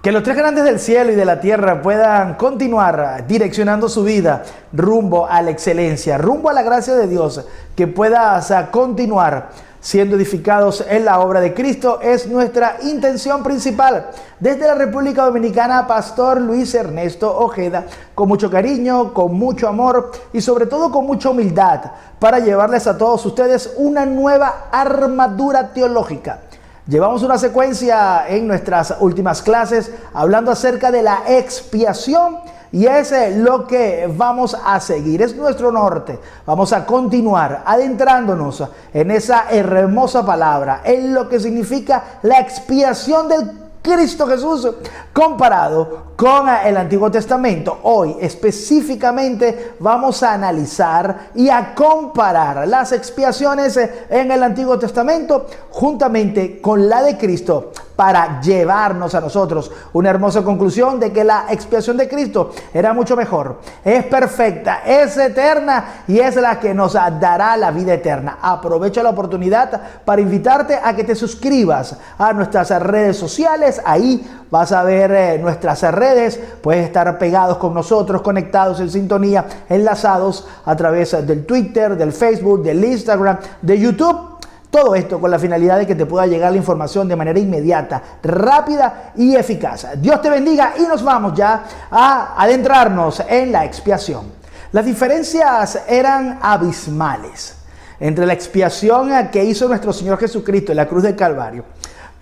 Que los tres grandes del cielo y de la tierra puedan continuar direccionando su vida rumbo a la excelencia, rumbo a la gracia de Dios, que puedas continuar siendo edificados en la obra de Cristo, es nuestra intención principal. Desde la República Dominicana, Pastor Luis Ernesto Ojeda, con mucho cariño, con mucho amor y sobre todo con mucha humildad, para llevarles a todos ustedes una nueva armadura teológica. Llevamos una secuencia en nuestras últimas clases hablando acerca de la expiación y es lo que vamos a seguir, es nuestro norte. Vamos a continuar adentrándonos en esa hermosa palabra, en lo que significa la expiación del Cristo Jesús comparado con el Antiguo Testamento. Hoy específicamente vamos a analizar y a comparar las expiaciones en el Antiguo Testamento juntamente con la de Cristo, para llevarnos a nosotros una hermosa conclusión de que la expiación de Cristo era mucho mejor, es perfecta, es eterna y es la que nos dará la vida eterna. Aprovecho la oportunidad para invitarte a que te suscribas a nuestras redes sociales. Ahí vas a ver nuestras redes, puedes estar pegados con nosotros, conectados en sintonía, enlazados a través del Twitter, del Facebook, del Instagram, de YouTube. Todo esto con la finalidad de que te pueda llegar la información de manera inmediata, rápida y eficaz. Dios te bendiga y nos vamos ya a adentrarnos en la expiación. Las diferencias eran abismales entre la expiación que hizo nuestro Señor Jesucristo en la cruz del Calvario,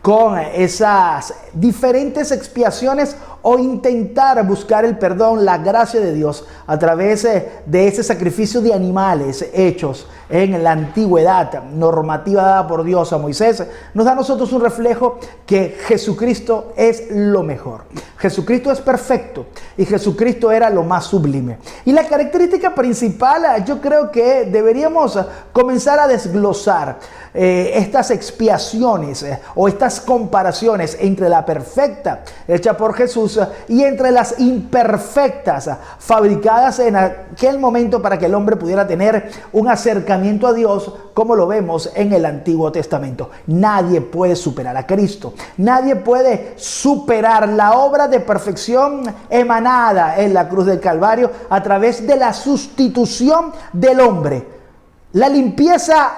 con esas diferentes expiaciones o intentar buscar el perdón, la gracia de Dios a través de ese sacrificio de animales hechos en la antigüedad, normativa dada por Dios a Moisés, nos da a nosotros un reflejo que Jesucristo es lo mejor. Jesucristo es perfecto y Jesucristo era lo más sublime. Y la característica principal, yo creo que deberíamos comenzar a desglosar estas expiaciones o estas comparaciones entre la perfecta hecha por Jesús y entre las imperfectas fabricadas en aquel momento para que el hombre pudiera tener un acercamiento a Dios, como lo vemos en el Antiguo Testamento. Nadie puede superar a Cristo, nadie puede superar la obra de perfección emanada en la cruz del Calvario a través de la sustitución del hombre, la limpieza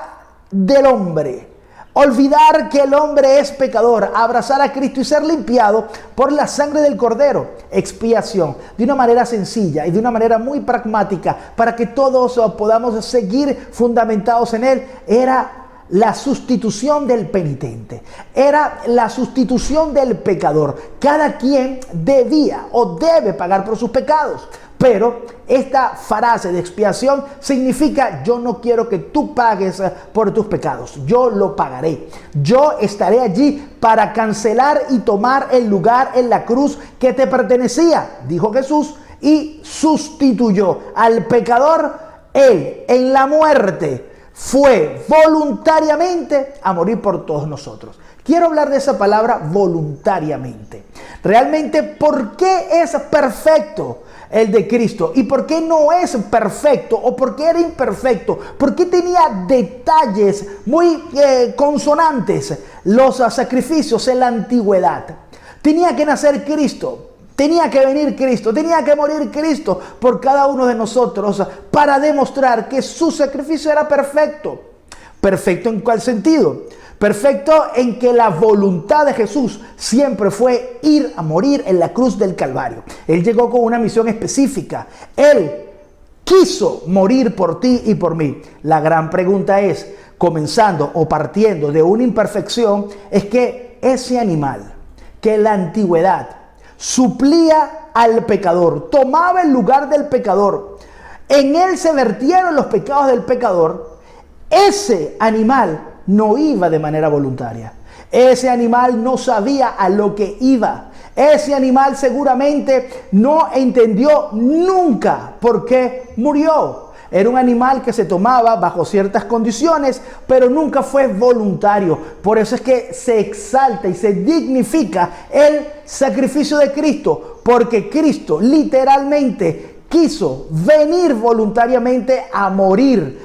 del hombre, olvidar que el hombre es pecador, abrazar a Cristo y ser limpiado por la sangre del Cordero. Expiación, de una manera sencilla y de una manera muy pragmática, para que todos podamos seguir fundamentados en él, era la sustitución del penitente, era la sustitución del pecador. Cada quien debía o debe pagar por sus pecados. Pero esta frase de expiación significa: yo no quiero que tú pagues por tus pecados, yo lo pagaré. Yo estaré allí para cancelar y tomar el lugar en la cruz que te pertenecía, dijo Jesús, y sustituyó al pecador. Él en la muerte fue voluntariamente a morir por todos nosotros. Quiero hablar de esa palabra voluntariamente. Realmente, ¿por qué es perfecto el de Cristo? ¿Y por qué no es perfecto? ¿O por qué era imperfecto? ¿Por qué tenía detalles muy consonantes los sacrificios en la antigüedad? Tenía que nacer Cristo, tenía que venir Cristo, tenía que morir Cristo por cada uno de nosotros para demostrar que su sacrificio era perfecto. ¿Perfecto en cuál sentido? Perfecto en que la voluntad de Jesús siempre fue ir a morir en la cruz del Calvario. Él llegó con una misión específica. Él quiso morir por ti y por mí. La gran pregunta es, comenzando o partiendo de una imperfección, es que ese animal que en la antigüedad suplía al pecador, tomaba el lugar del pecador, en él se vertieron los pecados del pecador, ese animal no iba de manera voluntaria. Ese animal no sabía a lo que iba. Ese animal seguramente no entendió nunca por qué murió. Era un animal que se tomaba bajo ciertas condiciones, pero nunca fue voluntario. Por eso es que se exalta y se dignifica el sacrificio de Cristo, porque Cristo literalmente quiso venir voluntariamente a morir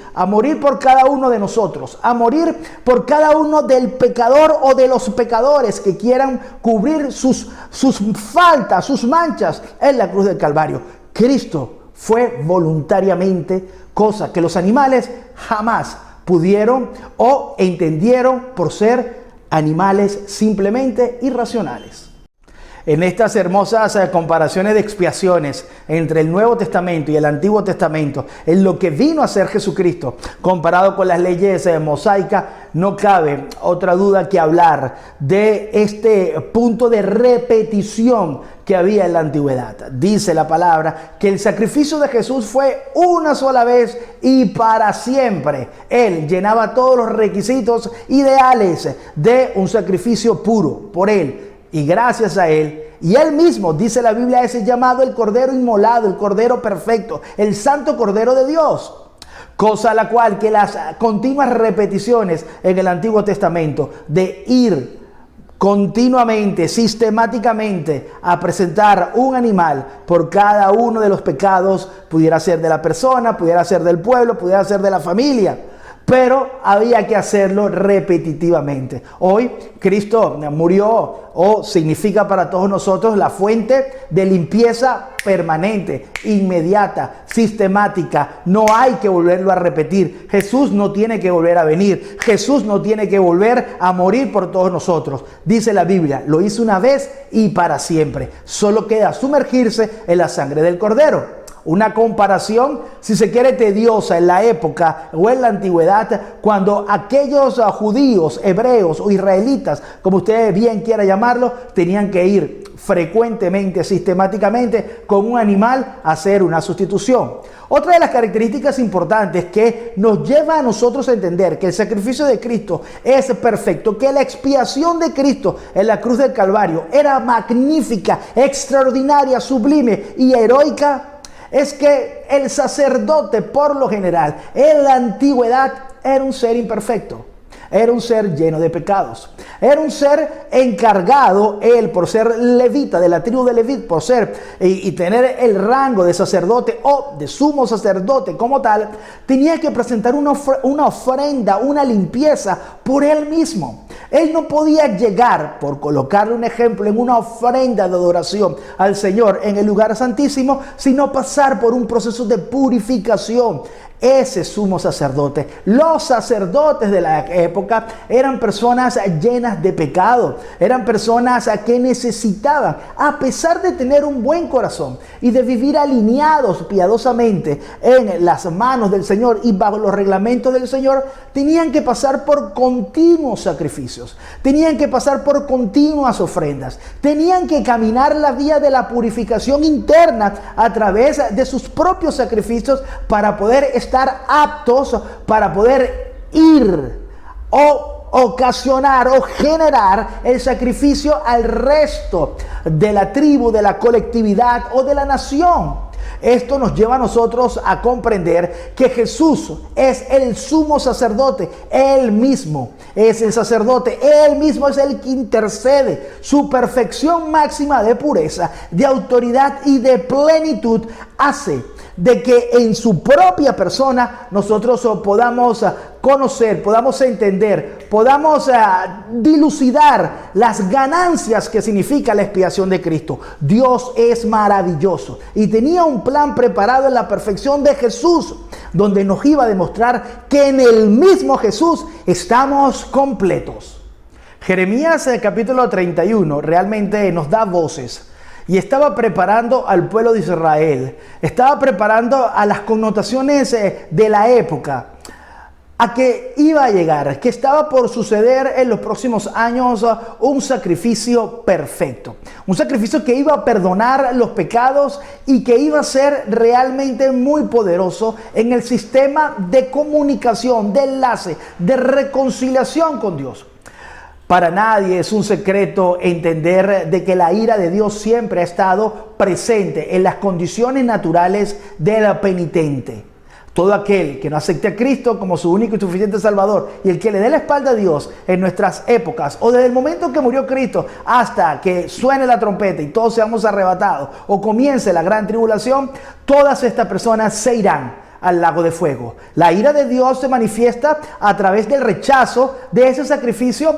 por cada uno de nosotros, a morir por cada uno del pecador o de los pecadores que quieran cubrir sus faltas, sus manchas en la cruz del Calvario. Cristo fue voluntariamente, cosa que los animales jamás pudieron o entendieron por ser animales simplemente irracionales. En estas hermosas comparaciones de expiaciones entre el Nuevo Testamento y el Antiguo Testamento, en lo que vino a ser Jesucristo, comparado con las leyes mosaicas, no cabe otra duda que hablar de este punto de repetición que había en la antigüedad. Dice la palabra que el sacrificio de Jesús fue una sola vez y para siempre. Él llenaba todos los requisitos ideales de un sacrificio puro por Él. Y gracias a Él, y Él mismo, dice la Biblia, es llamado el Cordero Inmolado, el Cordero Perfecto, el Santo Cordero de Dios. Cosa a la cual que las continuas repeticiones en el Antiguo Testamento de ir continuamente, sistemáticamente a presentar un animal por cada uno de los pecados, pudiera ser de la persona, pudiera ser del pueblo, pudiera ser de la familia, pero había que hacerlo repetitivamente. Hoy Cristo murió, o significa para todos nosotros la fuente de limpieza permanente, inmediata, sistemática. No hay que volverlo a repetir. Jesús no tiene que volver a venir. Jesús no tiene que volver a morir por todos nosotros. Dice la Biblia, lo hizo una vez y para siempre. Solo queda sumergirse en la sangre del Cordero. Una comparación, si se quiere, tediosa en la época o en la antigüedad, cuando aquellos judíos, hebreos o israelitas, como usted bien quiera llamarlo, tenían que ir frecuentemente, sistemáticamente, con un animal a hacer una sustitución. Otra de las características importantes que nos lleva a nosotros a entender que el sacrificio de Cristo es perfecto, que la expiación de Cristo en la cruz del Calvario era magnífica, extraordinaria, sublime y heroica, es que el sacerdote, por lo general, en la antigüedad, era un ser imperfecto. Era un ser lleno de pecados. Era un ser encargado, él por ser levita, de la tribu de Leví, por ser y tener el rango de sacerdote o de sumo sacerdote como tal, tenía que presentar una ofrenda, una limpieza por él mismo. Él no podía llegar, por colocarle un ejemplo, en una ofrenda de adoración al Señor en el lugar santísimo, sino pasar por un proceso de purificación. Ese sumo sacerdote, los sacerdotes de la época eran personas llenas de pecado, eran personas que necesitaban, a pesar de tener un buen corazón y de vivir alineados piadosamente en las manos del Señor y bajo los reglamentos del Señor, tenían que pasar por continuos sacrificios, tenían que pasar por continuas ofrendas, tenían que caminar la vía de la purificación interna a través de sus propios sacrificios para poder estar aptos para poder ir o ocasionar o generar el sacrificio al resto de la tribu, de la colectividad o de la nación. Esto nos lleva a nosotros a comprender que Jesús es el sumo sacerdote. Él mismo es el sacerdote. Él mismo es el que intercede. Su perfección máxima de pureza, de autoridad y de plenitud hace de que en su propia persona nosotros podamos conocer, podamos entender, podamos dilucidar las ganancias que significa la expiación de Cristo. Dios es maravilloso y tenía un plan preparado en la perfección de Jesús, donde nos iba a demostrar que en el mismo Jesús estamos completos. Jeremías capítulo 31 realmente nos da voces. Y estaba preparando al pueblo de Israel, estaba preparando a las connotaciones de la época, a que iba a llegar, que estaba por suceder en los próximos años un sacrificio perfecto. Un sacrificio que iba a perdonar los pecados y que iba a ser realmente muy poderoso en el sistema de comunicación, de enlace, de reconciliación con Dios. Para nadie es un secreto entender de que la ira de Dios siempre ha estado presente en las condiciones naturales del penitente. Todo aquel que no acepte a Cristo como su único y suficiente Salvador y el que le dé la espalda a Dios en nuestras épocas o desde el momento en que murió Cristo hasta que suene la trompeta y todos seamos arrebatados o comience la gran tribulación, todas estas personas se irán al lago de fuego. La ira de Dios se manifiesta a través del rechazo de ese sacrificio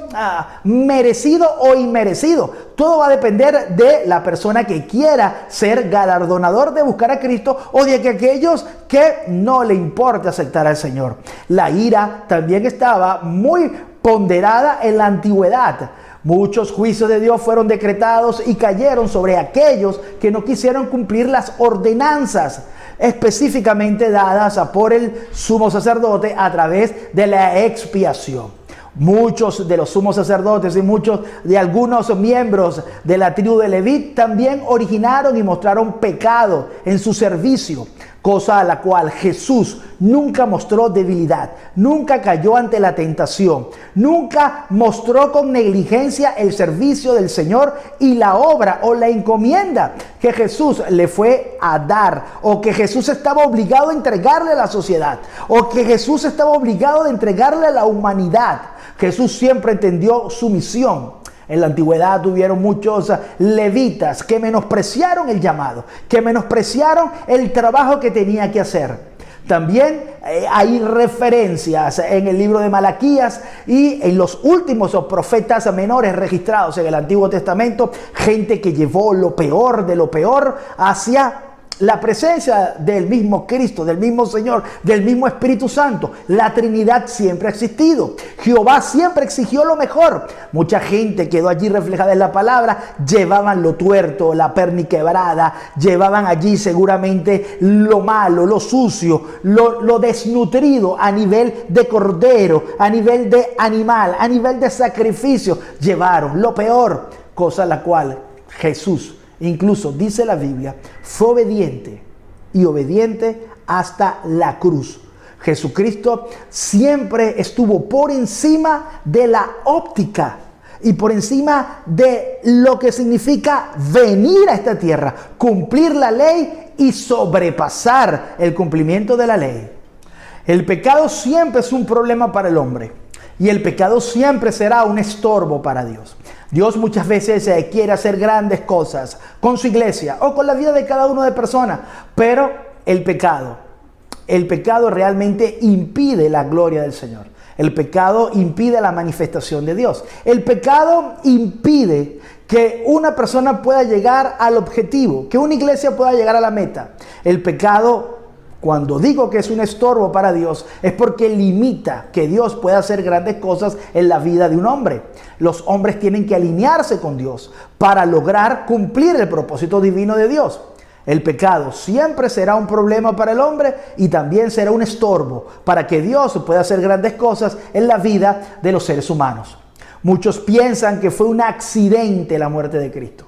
merecido o inmerecido. Todo va a depender de la persona que quiera ser galardonador de buscar a Cristo o de que aquellos que no le importe aceptar al Señor. La ira también estaba muy ponderada en la antigüedad. Muchos juicios de Dios fueron decretados y cayeron sobre aquellos que no quisieron cumplir las ordenanzas específicamente dadas por el sumo sacerdote a través de la expiación. Muchos de los sumos sacerdotes y muchos de algunos miembros de la tribu de Leví también originaron y mostraron pecado en su servicio, cosa a la cual Jesús nunca mostró debilidad, nunca cayó ante la tentación, nunca mostró con negligencia el servicio del Señor y la obra o la encomienda que Jesús le fue a dar, o que Jesús estaba obligado a entregarle a la sociedad, o que Jesús estaba obligado a entregarle a la humanidad. Jesús siempre entendió su misión. En la antigüedad hubieron muchos levitas que menospreciaron el llamado, que menospreciaron el trabajo que tenía que hacer. También hay referencias en el libro de Malaquías y en los últimos profetas menores registrados en el Antiguo Testamento, gente que llevó lo peor de lo peor hacia la presencia del mismo Cristo, del mismo Señor, del mismo Espíritu Santo. La Trinidad siempre ha existido. Jehová siempre exigió lo mejor. Mucha gente quedó allí reflejada en la palabra. Llevaban lo tuerto, la perniquebrada. Llevaban allí seguramente lo malo, lo sucio, lo desnutrido a nivel de cordero, a nivel de animal, a nivel de sacrificio. Llevaron lo peor, cosa a la cual Jesús, incluso dice la Biblia, fue obediente y obediente hasta la cruz. Jesucristo siempre estuvo por encima de la óptica y por encima de lo que significa venir a esta tierra, cumplir la ley y sobrepasar el cumplimiento de la ley. El pecado siempre es un problema para el hombre y el pecado siempre será un estorbo para Dios. Dios muchas veces quiere hacer grandes cosas con su iglesia o con la vida de cada uno de personas, pero el pecado realmente impide la gloria del Señor. El pecado impide la manifestación de Dios. El pecado impide que una persona pueda llegar al objetivo, que una iglesia pueda llegar a la meta. El pecado, cuando digo que es un estorbo para Dios, es porque limita que Dios pueda hacer grandes cosas en la vida de un hombre. Los hombres tienen que alinearse con Dios para lograr cumplir el propósito divino de Dios. El pecado siempre será un problema para el hombre y también será un estorbo para que Dios pueda hacer grandes cosas en la vida de los seres humanos. Muchos piensan que fue un accidente la muerte de Cristo.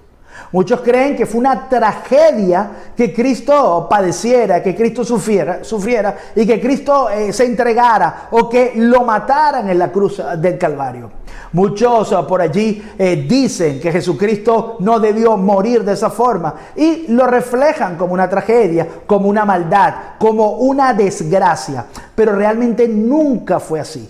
Muchos creen que fue una tragedia que Cristo padeciera, que Cristo sufriera y que Cristo se entregara o que lo mataran en la cruz del Calvario. Muchos por allí dicen que Jesucristo no debió morir de esa forma y lo reflejan como una tragedia, como una maldad, como una desgracia. Pero realmente nunca fue así.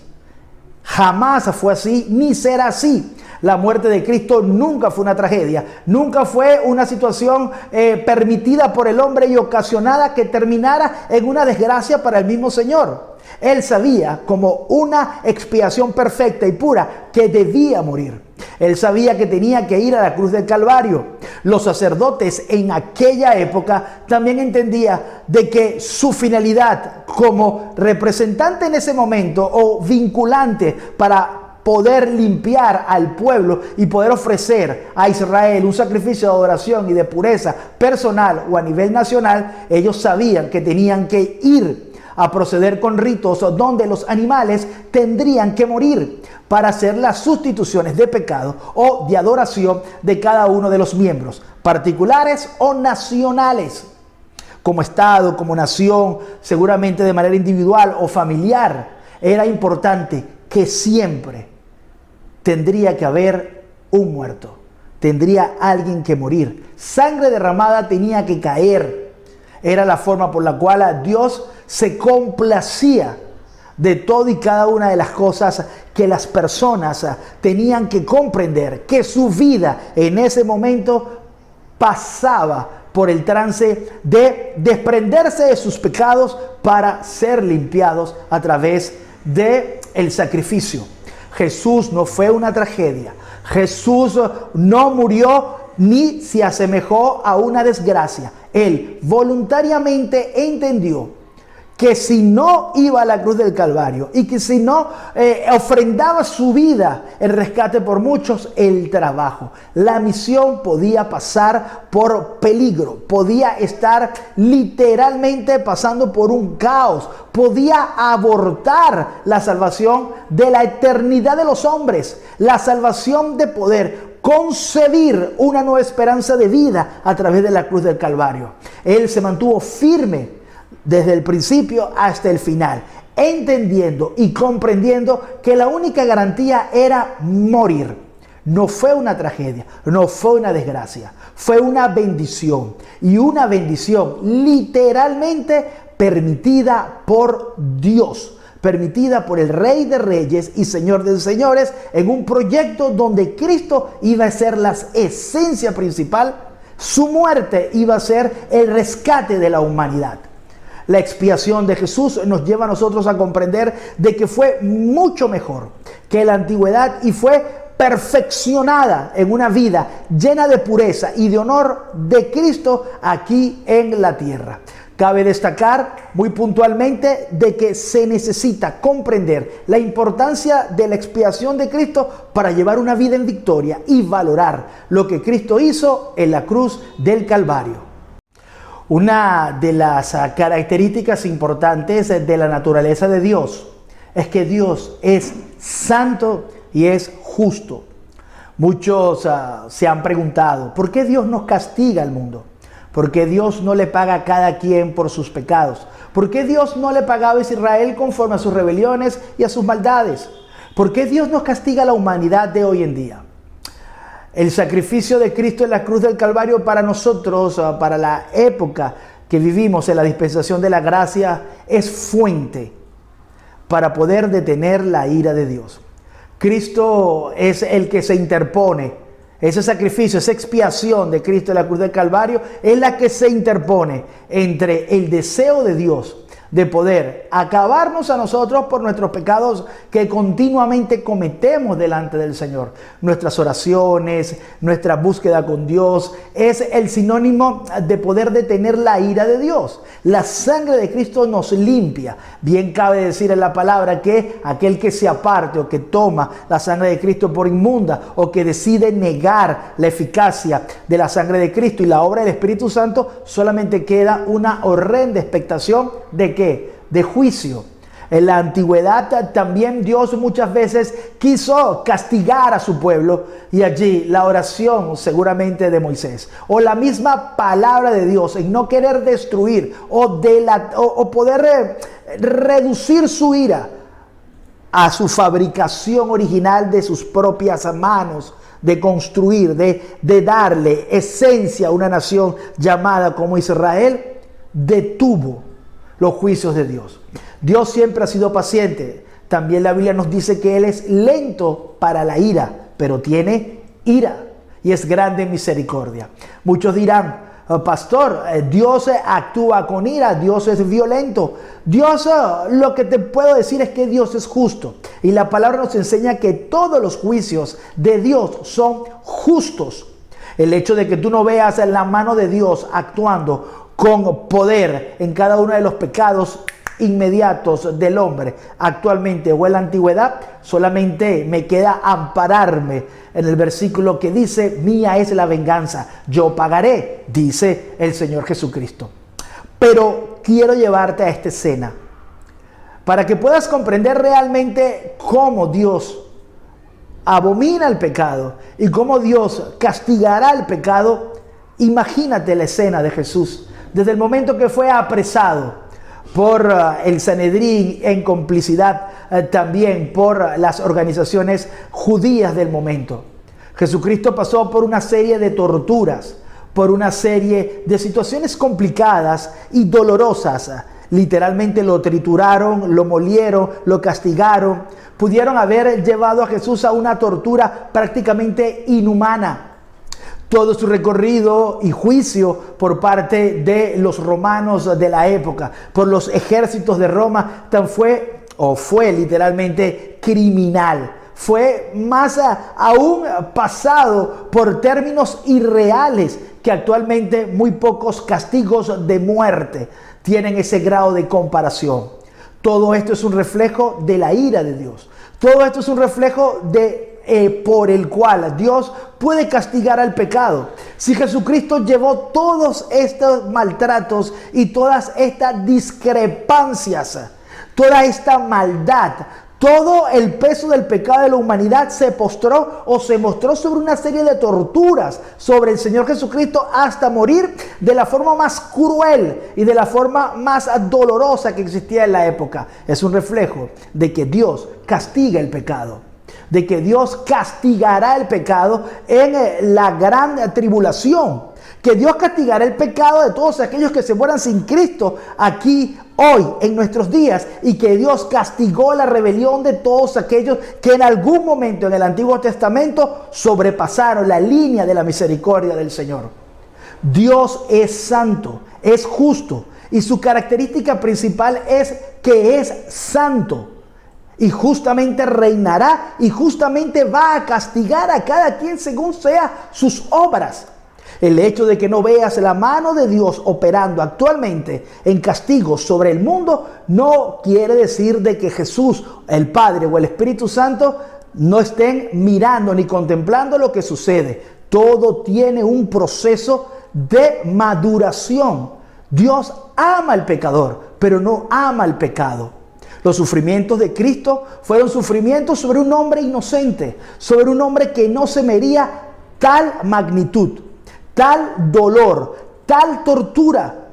Jamás fue así, ni será así. La muerte de Cristo nunca fue una tragedia, nunca fue una situación permitida por el hombre y ocasionada que terminara en una desgracia para el mismo Señor. Él sabía, como una expiación perfecta y pura, que debía morir. Él sabía que tenía que ir a la cruz del Calvario. Los sacerdotes en aquella época también entendían de que su finalidad como representante en ese momento o vinculante para poder limpiar al pueblo y poder ofrecer a Israel un sacrificio de adoración y de pureza personal o a nivel nacional, ellos sabían que tenían que ir a proceder con ritos donde los animales tendrían que morir para hacer las sustituciones de pecado o de adoración de cada uno de los miembros, particulares o nacionales. Como Estado, como nación, seguramente de manera individual o familiar, era importante que siempre tendría que haber un muerto, tendría alguien que morir, sangre derramada tenía que caer. Era la forma por la cual Dios se complacía de todo y cada una de las cosas que las personas tenían que comprender, que su vida en ese momento pasaba por el trance de desprenderse de sus pecados para ser limpiados a través del sacrificio. Jesús no fue una tragedia. Jesús no murió ni se asemejó a una desgracia. Él voluntariamente entendió que si no iba a la cruz del Calvario y que si no ofrendaba su vida en rescate por muchos, el trabajo, la misión podía pasar por peligro, podía estar literalmente pasando por un caos, podía abortar la salvación de la eternidad de los hombres, la salvación de poder concebir una nueva esperanza de vida a través de la cruz del Calvario. Él se mantuvo firme desde el principio hasta el final, entendiendo y comprendiendo que la única garantía era morir. No fue una tragedia, no fue una desgracia, fue una bendición. Y una bendición literalmente permitida por Dios, permitida por el Rey de Reyes y Señor de Señores, en un proyecto donde Cristo iba a ser la esencia principal. Su muerte iba a ser el rescate de la humanidad. La expiación de Jesús nos lleva a nosotros a comprender de que fue mucho mejor que la antigüedad y fue perfeccionada en una vida llena de pureza y de honor de Cristo aquí en la tierra. Cabe destacar muy puntualmente de que se necesita comprender la importancia de la expiación de Cristo para llevar una vida en victoria y valorar lo que Cristo hizo en la cruz del Calvario. Una de las características importantes de la naturaleza de Dios es que Dios es santo y es justo. Muchos se han preguntado, ¿por qué Dios nos castiga al mundo? ¿Por qué Dios no le paga a cada quien por sus pecados? ¿Por qué Dios no le pagaba a Israel conforme a sus rebeliones y a sus maldades? ¿Por qué Dios nos castiga a la humanidad de hoy en día? El sacrificio de Cristo en la cruz del Calvario para nosotros, para la época que vivimos en la dispensación de la gracia, es fuente para poder detener la ira de Dios. Cristo es el que se interpone. Ese sacrificio, esa expiación de Cristo en la cruz del Calvario es la que se interpone entre el deseo de Dios de poder acabarnos a nosotros por nuestros pecados que continuamente cometemos delante del Señor. Nuestras oraciones, nuestra búsqueda con Dios es el sinónimo de poder detener la ira de Dios. La sangre de Cristo nos limpia. Bien cabe decir en la palabra que aquel que se aparte o que toma la sangre de Cristo por inmunda o que decide negar la eficacia de la sangre de Cristo y la obra del Espíritu Santo, solamente queda una horrenda expectación de ¿qué? De juicio. En la antigüedad también Dios muchas veces quiso castigar a su pueblo y allí la oración seguramente de Moisés o la misma palabra de Dios en no querer destruir o poder reducir su ira a su fabricación original de sus propias manos, de construir, de darle esencia a una nación llamada como Israel, detuvo los juicios de Dios. Dios siempre ha sido paciente. También la Biblia nos dice que Él es lento para la ira, pero tiene ira y es grande en misericordia. Muchos dirán, pastor, Dios actúa con ira, Dios es violento. Dios, lo que te puedo decir es que Dios es justo. Y la palabra nos enseña que todos los juicios de Dios son justos. El hecho de que tú no veas la mano de Dios actuando con poder en cada uno de los pecados inmediatos del hombre actualmente o en la antigüedad, solamente me queda ampararme en el versículo que dice, mía es la venganza, yo pagaré, dice el Señor Jesucristo. Pero quiero llevarte a esta escena para que puedas comprender realmente cómo Dios abomina el pecado y cómo Dios castigará el pecado. Imagínate la escena de Jesús desde el momento que fue apresado por el Sanedrín en complicidad también por las organizaciones judías del momento. Jesucristo pasó por una serie de torturas, por una serie de situaciones complicadas y dolorosas. Literalmente lo trituraron, lo molieron, lo castigaron. Pudieron haber llevado a Jesús a una tortura prácticamente inhumana. Todo su recorrido y juicio por parte de los romanos de la época, por los ejércitos de Roma, fue literalmente criminal. Fue más aún pasado por términos irreales que actualmente muy pocos castigos de muerte tienen ese grado de comparación. Todo esto es un reflejo de la ira de Dios. Todo esto es un reflejo por el cual Dios puede castigar al pecado. Si Jesucristo llevó todos estos maltratos y todas estas discrepancias, toda esta maldad, todo el peso del pecado de la humanidad se postró o se mostró sobre una serie de torturas sobre el Señor Jesucristo hasta morir de la forma más cruel y de la forma más dolorosa que existía en la época. Es un reflejo de que Dios castiga el pecado, de que Dios castigará el pecado en la gran tribulación, que Dios castigará el pecado de todos aquellos que se mueran sin Cristo aquí, hoy, en nuestros días, y que Dios castigó la rebelión de todos aquellos que en algún momento en el Antiguo Testamento sobrepasaron la línea de la misericordia del Señor. Dios es santo, es justo, y su característica principal es que es santo. Y justamente reinará y justamente va a castigar a cada quien según sea sus obras. El hecho de que no veas la mano de Dios operando actualmente en castigos sobre el mundo no quiere decir de que Jesús, el Padre o el Espíritu Santo no estén mirando ni contemplando lo que sucede. Todo tiene un proceso de maduración. Dios ama al pecador, pero no ama al pecado. Los sufrimientos de Cristo fueron sufrimientos sobre un hombre inocente, sobre un hombre que no se merecía tal magnitud, tal dolor, tal tortura.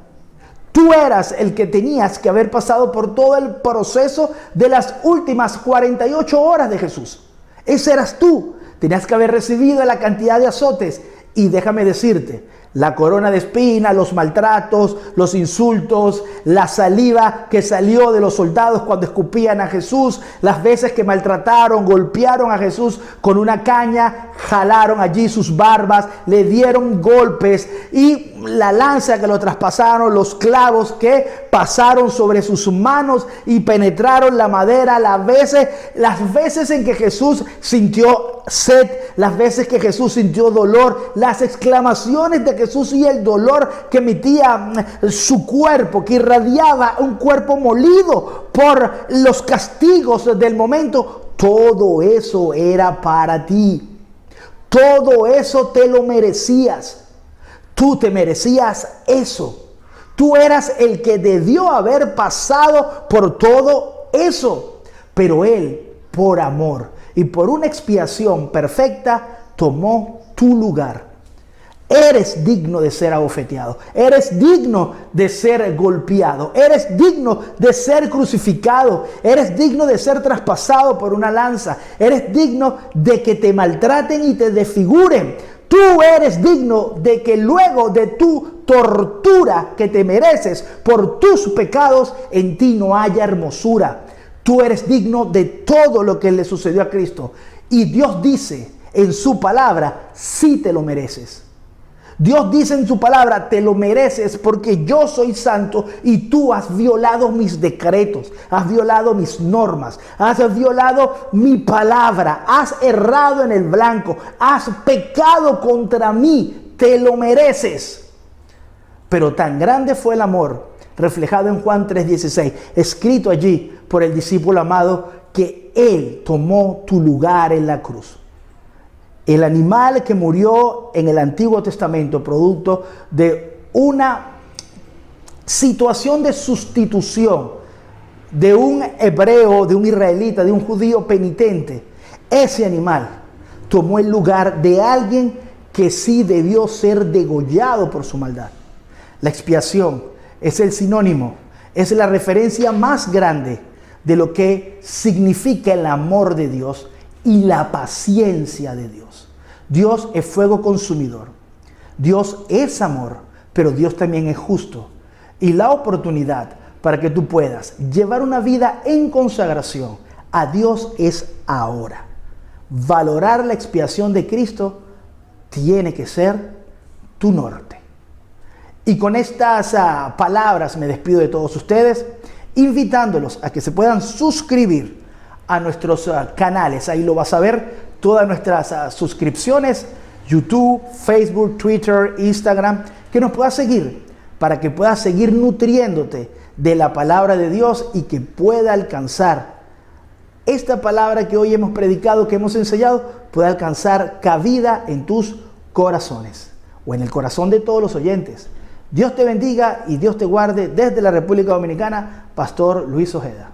Tú eras el que tenías que haber pasado por todo el proceso de las últimas 48 horas de Jesús. Ese eras tú. Tenías que haber recibido la cantidad de azotes. Y déjame decirte, la corona de espinas, los maltratos, los insultos, la saliva que salió de los soldados cuando escupían a Jesús, las veces que maltrataron, golpearon a Jesús con una caña, jalaron allí sus barbas, le dieron golpes y la lanza que lo traspasaron, los clavos que pasaron sobre sus manos y penetraron la madera, las veces en que Jesús sintió sed, las veces que Jesús sintió dolor, las exclamaciones de Jesús y el dolor que emitía su cuerpo, que irradiaba un cuerpo molido por los castigos del momento. Todo eso era para ti. Todo eso te lo merecías. Tú te merecías eso. Tú eras el que debió haber pasado por todo eso. Pero Él, por amor y por una expiación perfecta, tomó tu lugar. Eres digno de ser abofeteado. Eres digno de ser golpeado. Eres digno de ser crucificado. Eres digno de ser traspasado por una lanza. Eres digno de que te maltraten y te desfiguren. Tú eres digno de que luego de tu tortura que te mereces por tus pecados, en ti no haya hermosura. Tú eres digno de todo lo que le sucedió a Cristo. Y Dios dice en su palabra, sí te lo mereces. Dios dice en su palabra, te lo mereces porque yo soy santo y tú has violado mis decretos, has violado mis normas, has violado mi palabra, has errado en el blanco, has pecado contra mí, te lo mereces. Pero tan grande fue el amor reflejado en Juan 3:16, escrito allí por el discípulo amado, que Él tomó tu lugar en la cruz. El animal que murió en el Antiguo Testamento, producto de una situación de sustitución de un hebreo, de un israelita, de un judío penitente, ese animal tomó el lugar de alguien que sí debió ser degollado por su maldad. La expiación es el sinónimo, es la referencia más grande de lo que significa el amor de Dios y la paciencia de Dios. Dios es fuego consumidor. Dios es amor, pero Dios también es justo. Y la oportunidad para que tú puedas llevar una vida en consagración a Dios es ahora. Valorar la expiación de Cristo tiene que ser tu norte. Y con estas palabras me despido de todos ustedes, invitándolos a que se puedan suscribir a nuestros canales. Ahí lo vas a ver, todas nuestras suscripciones, YouTube, Facebook, Twitter, Instagram, que nos puedas seguir para que puedas seguir nutriéndote de la palabra de Dios y que pueda alcanzar esta palabra que hoy hemos predicado, que hemos enseñado, pueda alcanzar cabida en tus corazones o en el corazón de todos los oyentes. Dios te bendiga y Dios te guarde. Desde la República Dominicana, Pastor Luis Ojeda.